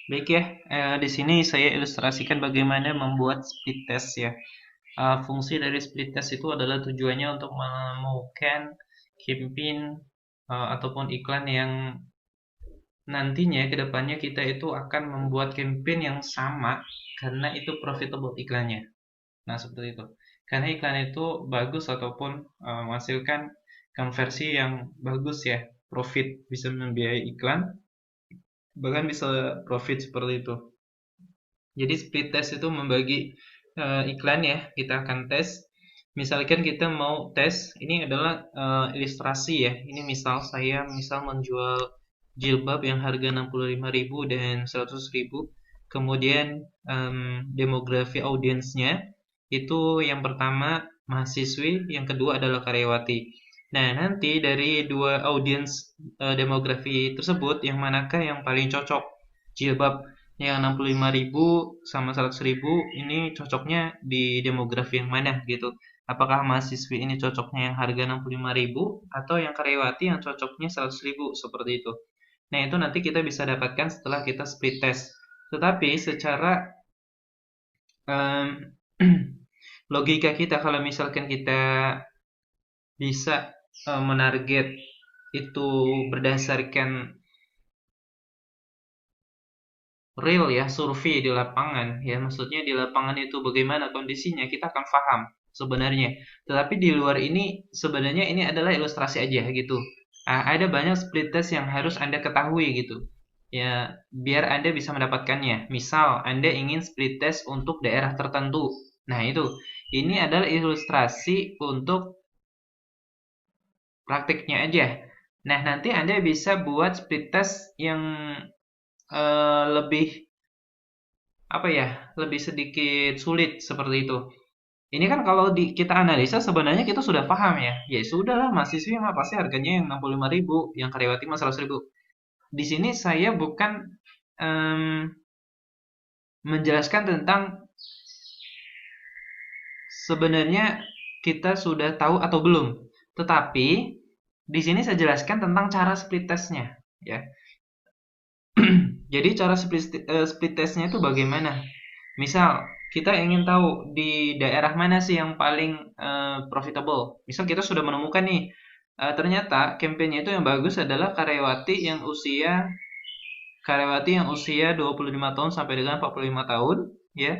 Baik ya, di sini saya ilustrasikan bagaimana membuat split test ya. Fungsi dari split test itu adalah tujuannya untuk menemukan campaign ataupun iklan yang nantinya ke depannya kita itu akan membuat campaign yang sama karena itu profitable iklannya. Nah, seperti itu. Karena iklan itu bagus ataupun menghasilkan konversi yang bagus ya, profit bisa membiayai iklan, bahkan bisa profit seperti itu. Jadi split test itu membagi iklan ya, kita akan tes. Misalkan kita mau tes, ini adalah ilustrasi ya. Ini misal menjual jilbab yang harga 65.000 dan 100.000. Kemudian demografi audiensnya itu yang pertama mahasiswi, yang kedua adalah karyawati. Nah, nanti dari dua audiens demografi tersebut, yang manakah yang paling cocok? Jilbab yang 65.000 sama 100.000 ini cocoknya di demografi yang mana gitu. Apakah mahasiswi ini cocoknya yang harga 65.000 atau yang karyawati yang cocoknya 100.000 seperti itu. Nah, itu nanti kita bisa dapatkan setelah kita split test. Tetapi secara um, logika kita, kalau misalkan kita bisa menarget itu berdasarkan real ya, survei di lapangan ya, maksudnya di lapangan itu bagaimana kondisinya kita akan paham sebenarnya. Tetapi di luar ini sebenarnya ini adalah ilustrasi aja gitu. Ada banyak split test yang harus Anda ketahui gitu ya, biar Anda bisa mendapatkannya. Misal Anda ingin split test untuk daerah tertentu, nah itu ini adalah ilustrasi untuk praktiknya aja. Nah, nanti Anda bisa buat split test yang lebih apa ya, lebih sedikit sulit seperti itu. Ini kan kalau kita analisa sebenarnya kita sudah paham ya. Ya sudahlah, mahasiswa mah pasti harganya yang 65.000, yang karyawati mah 100.000. Di sini saya bukan menjelaskan tentang sebenarnya kita sudah tahu atau belum. Tetapi di sini saya jelaskan tentang cara split testnya ya. Jadi cara split testnya itu bagaimana? Misal kita ingin tahu di daerah mana sih yang paling profitable. Misal kita sudah menemukan nih, ternyata kampanye itu yang bagus adalah karyawati yang usia 25 tahun sampai dengan 45 tahun, ya.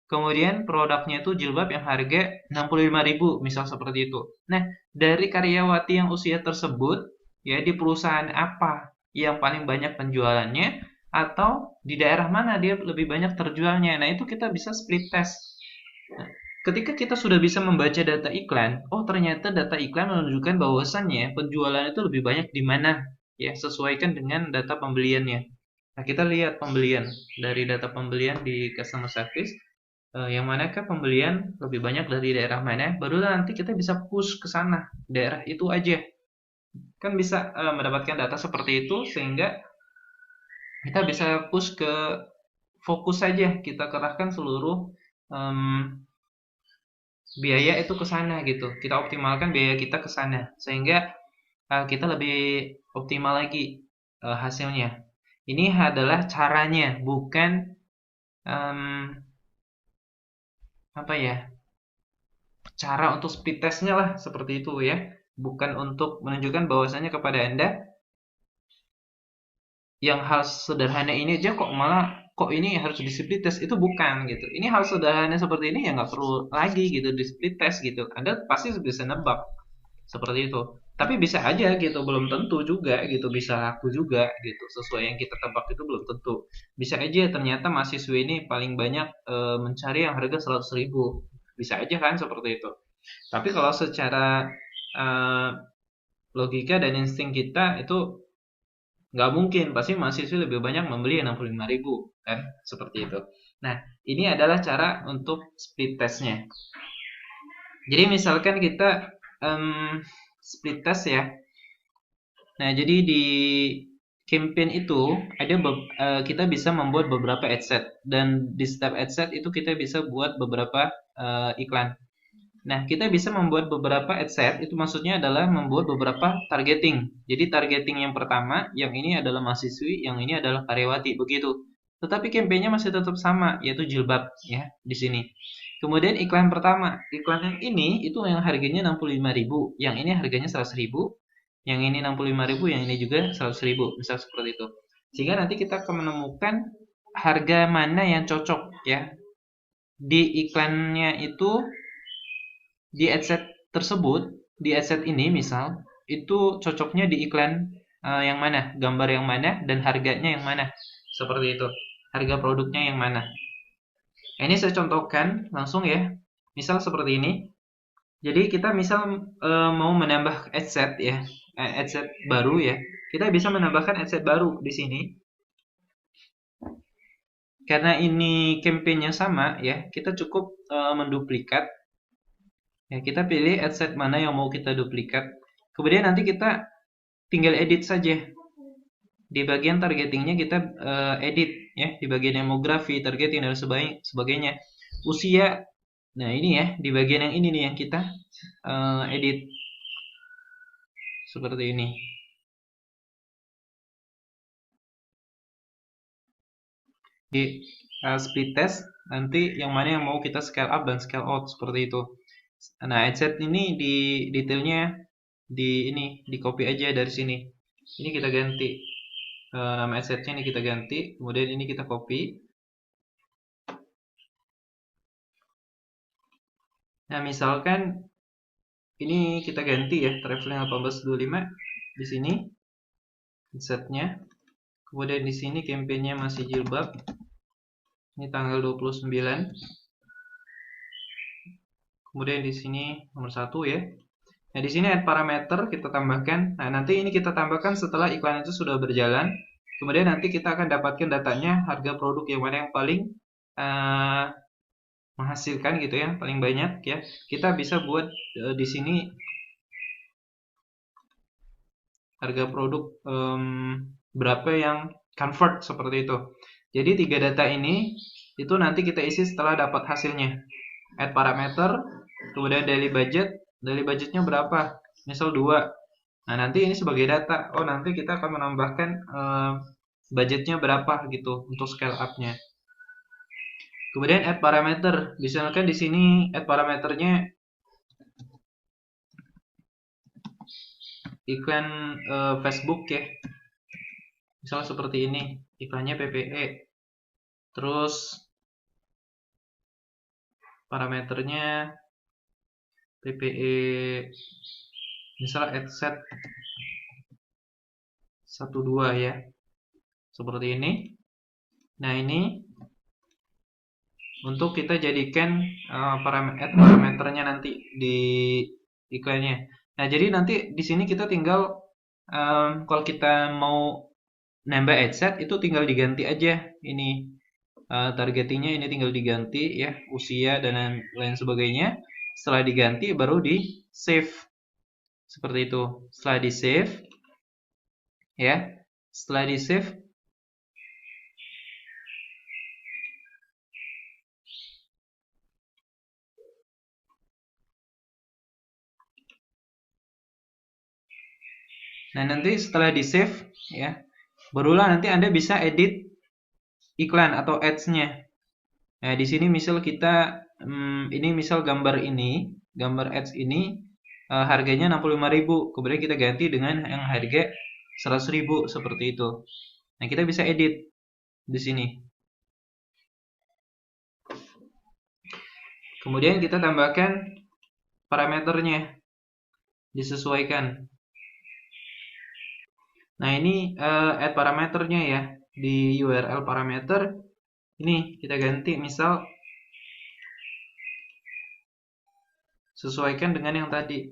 Kemudian produknya itu jilbab yang harga 65.000, misal seperti itu. Nah, dari karyawati yang usia tersebut, ya, di perusahaan apa yang paling banyak penjualannya, atau di daerah mana dia lebih banyak terjualnya. Nah, itu kita bisa split test. Nah, ketika kita sudah bisa membaca data iklan, oh ternyata data iklan menunjukkan bahwasannya penjualan itu lebih banyak di mana, ya, sesuaikan dengan data pembeliannya. Nah, kita lihat pembelian dari data pembelian di customer service, yang manakah pembelian lebih banyak dari daerah mana, baru nanti kita bisa push ke sana, daerah itu aja. Kan bisa mendapatkan data seperti itu sehingga kita bisa push ke fokus saja, kita kerahkan seluruh em, biaya itu ke sana gitu. Kita optimalkan biaya kita ke sana sehingga kita lebih optimal lagi hasilnya. Ini adalah caranya, bukan em, apa ya, cara untuk speed testnya lah seperti itu ya. Bukan untuk menunjukkan bahwasannya kepada Anda yang hal sederhana ini aja kok ini harus di split test, itu bukan gitu. Ini hal sederhana seperti ini ya nggak perlu lagi gitu di split test gitu. Anda pasti bisa nebak seperti itu. Tapi bisa aja gitu, belum tentu juga gitu, bisa laku juga gitu. Sesuai yang kita tebak itu belum tentu. Bisa aja ternyata mahasiswa ini paling banyak mencari yang harga 100.000. Bisa aja kan seperti itu. Tapi kalau secara eh, logika dan insting kita itu nggak mungkin, pasti mahasiswa lebih banyak membeli yang 65.000 kan, seperti itu. Nah, ini adalah cara untuk split testnya. Jadi misalkan kita split test ya. Nah, jadi di campaign itu kita bisa membuat beberapa ad set, dan di setiap ad set itu kita bisa buat beberapa iklan. Nah, kita bisa membuat beberapa ad set, itu maksudnya adalah membuat beberapa targeting. Jadi targeting yang pertama, yang ini adalah mahasiswi, yang ini adalah karyawati, begitu. tetapi campaign-nya masih tetap sama, yaitu jilbab ya di sini. Kemudian iklan pertama, iklan yang ini itu yang harganya 65.000, yang ini harganya 100.000, yang ini 65.000, yang ini juga 100.000, misal seperti itu. Sehingga nanti kita akan menemukan harga mana yang cocok ya. Di iklannya itu, di adset tersebut, di adset ini misal, itu cocoknya di iklan yang mana, gambar yang mana, dan harganya yang mana. Seperti itu. Harga produknya yang mana. Ini saya contohkan langsung ya. Misal seperti ini. Jadi kita misal mau menambah adset ya, adset baru ya. Kita bisa menambahkan adset baru di sini. Karena ini campaign-nya sama ya, kita cukup menduplikat. Ya, kita pilih adset mana yang mau kita duplikat. Kemudian nanti kita tinggal edit saja. Di bagian targetingnya kita edit ya, di bagian demografi, targeting dan sebagainya. Usia. Nah, ini ya, di bagian yang ini nih yang kita edit. Seperti ini. Di split test nanti yang mana yang mau kita scale up dan scale out seperti itu. Nah, adset ini di detailnya di copy aja dari sini. Ini kita ganti nama adsetnya, ini kita ganti, kemudian ini kita copy. Nah, misalkan ini kita ganti ya, traveling 1825 di sini adsetnya. Kemudian di sini campaignnya masih jilbab. Ini tanggal 29. Kemudian di sini nomor 1 ya. Nah, di sini add parameter kita tambahkan. Nah, nanti ini kita tambahkan setelah iklan itu sudah berjalan. Kemudian nanti kita akan dapatkan datanya, harga produk yang mana yang paling menghasilkan gitu ya, paling banyak ya. Kita bisa buat di sini harga produk berapa yang convert seperti itu. Jadi 3 data ini itu nanti kita isi setelah dapat hasilnya. Add parameter, kemudian daily budgetnya berapa? Misal 2. Nah, nanti ini sebagai data. Oh, nanti kita akan menambahkan budgetnya berapa gitu untuk scale up-nya. Kemudian add parameter. Misalkan di sini add parameternya iklan Facebook ya. Misal seperti ini, iklannya PPE. Terus parameternya PPE misal adset 12 ya. Seperti ini. Nah, ini untuk kita jadikan parameternya nanti di iklannya. Nah, jadi nanti di sini kita tinggal kalau kita mau nambah adset itu tinggal diganti aja ini targetingnya, ini tinggal diganti ya, usia dan lain sebagainya. Setelah diganti baru di save seperti itu. Setelah di save ya, setelah di save nah, nanti setelah di save ya, barulah nanti Anda bisa edit iklan atau ads-nya. Nah, di sini misal kita ini misal gambar ads ini harganya 65.000, kemudian kita ganti dengan yang harga 100.000 seperti itu. Nah, kita bisa edit di sini. Kemudian kita tambahkan parameternya, disesuaikan. Nah, ini add parameternya ya, di URL parameter ini kita ganti, misal sesuaikan dengan yang tadi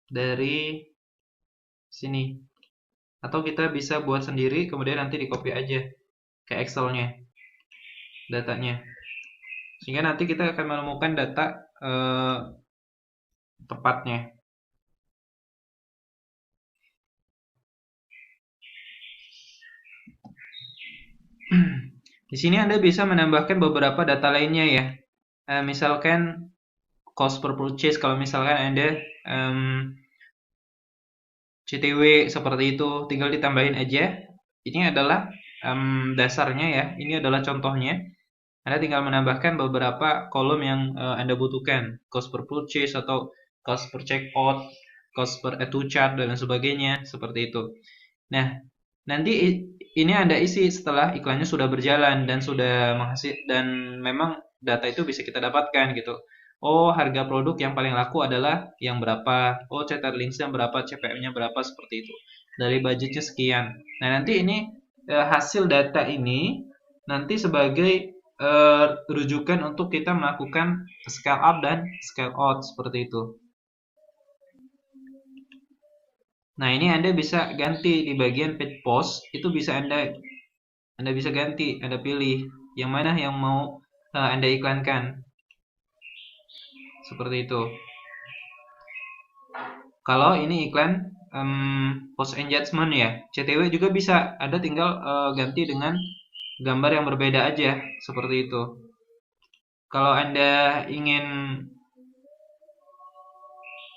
dari sini, atau kita bisa buat sendiri kemudian nanti di copy aja ke Excel-nya datanya, sehingga nanti kita akan menemukan data tepatnya. Di sini Anda bisa menambahkan beberapa data lainnya ya. Misalkan cost per purchase, kalau misalkan Anda CTW seperti itu, tinggal ditambahin aja. Ini adalah dasarnya ya. Ini adalah contohnya. Anda tinggal menambahkan beberapa kolom yang Anda butuhkan, cost per purchase atau cost per checkout, cost per add to chart dan sebagainya, seperti itu. Nah, nanti ini Anda isi setelah iklannya sudah berjalan dan sudah menghasil, dan memang data itu bisa kita dapatkan gitu. Oh, harga produk yang paling laku adalah yang berapa? Oh, cetak linksnya berapa? CPM-nya berapa? Seperti itu. Dari budgetnya sekian. Nah, nanti ini hasil data ini nanti sebagai rujukan untuk kita melakukan scale up dan scale out seperti itu. Nah, ini Anda bisa ganti di bagian page post, itu bisa Anda bisa ganti, Anda pilih yang mana yang mau Anda iklankan. Seperti itu. Kalau ini iklan post engagement ya, CTW juga bisa. Anda tinggal ganti dengan gambar yang berbeda aja, seperti itu. Kalau Anda ingin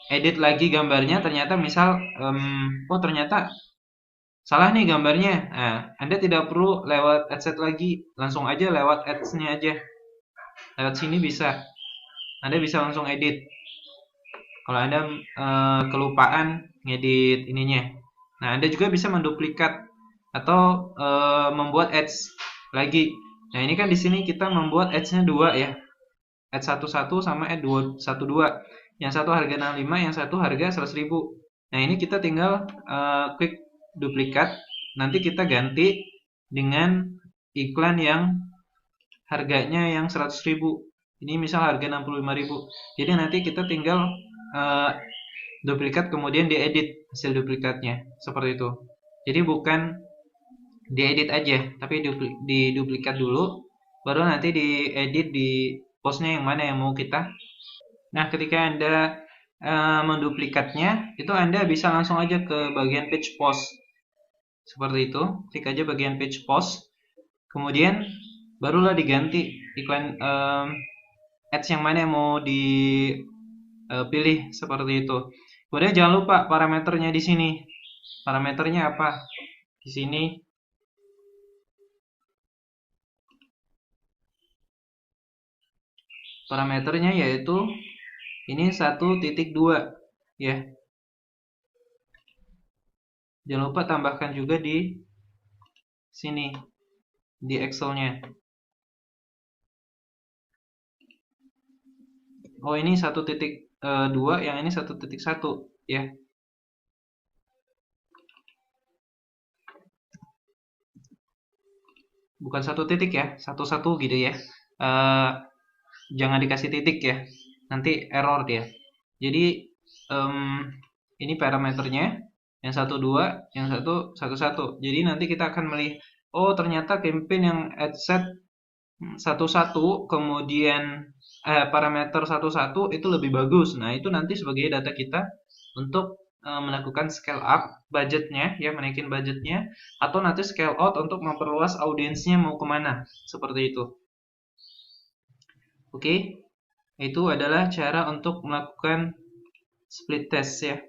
edit lagi gambarnya, ternyata misal, oh ternyata salah nih gambarnya. Nah, Anda tidak perlu lewat adset lagi, langsung aja lewat ads-nya aja. Lewat sini bisa. Anda bisa langsung edit. Kalau Anda kelupaan ngedit ininya. Nah, Anda juga bisa menduplikat atau membuat ads lagi. Nah, ini kan di sini kita membuat ads-nya dua ya. Ads 11 sama ads 12. Yang satu harga 65, yang satu harga 100.000. Nah, ini kita tinggal klik duplikat, nanti kita ganti dengan iklan yang harganya yang 100.000. Ini misal harga 65.000. Jadi nanti kita tinggal duplikat kemudian diedit hasil duplikatnya seperti itu. Jadi bukan diedit aja, tapi diduplikat dulu, baru nanti diedit di postnya yang mana yang mau kita. Nah, ketika Anda menduplikatnya, itu Anda bisa langsung aja ke bagian page post. Seperti itu, klik aja bagian page post. Kemudian barulah diganti iklan ads yang mana yang mau dipilih seperti itu. Kemudian jangan lupa parameternya di sini. Parameternya apa? Di sini parameternya yaitu ini 1.2 ya. Jangan lupa tambahkan juga di sini di Excel-nya. Oh, ini 1.2, yang ini 1.1 ya. Bukan satu titik ya, satu-satu gitu ya. Jangan dikasih titik ya, nanti error dia. Jadi ini parameternya, yang 12, yang satu 11. Jadi nanti kita akan melihat, oh ternyata campaign yang adset 11 kemudian parameter 11 itu lebih bagus. Nah, itu nanti sebagai data kita untuk melakukan scale up budgetnya ya, menaikin budgetnya, atau nanti scale out untuk memperluas audiensnya mau kemana, seperti itu. Oke, itu adalah cara untuk melakukan split test ya.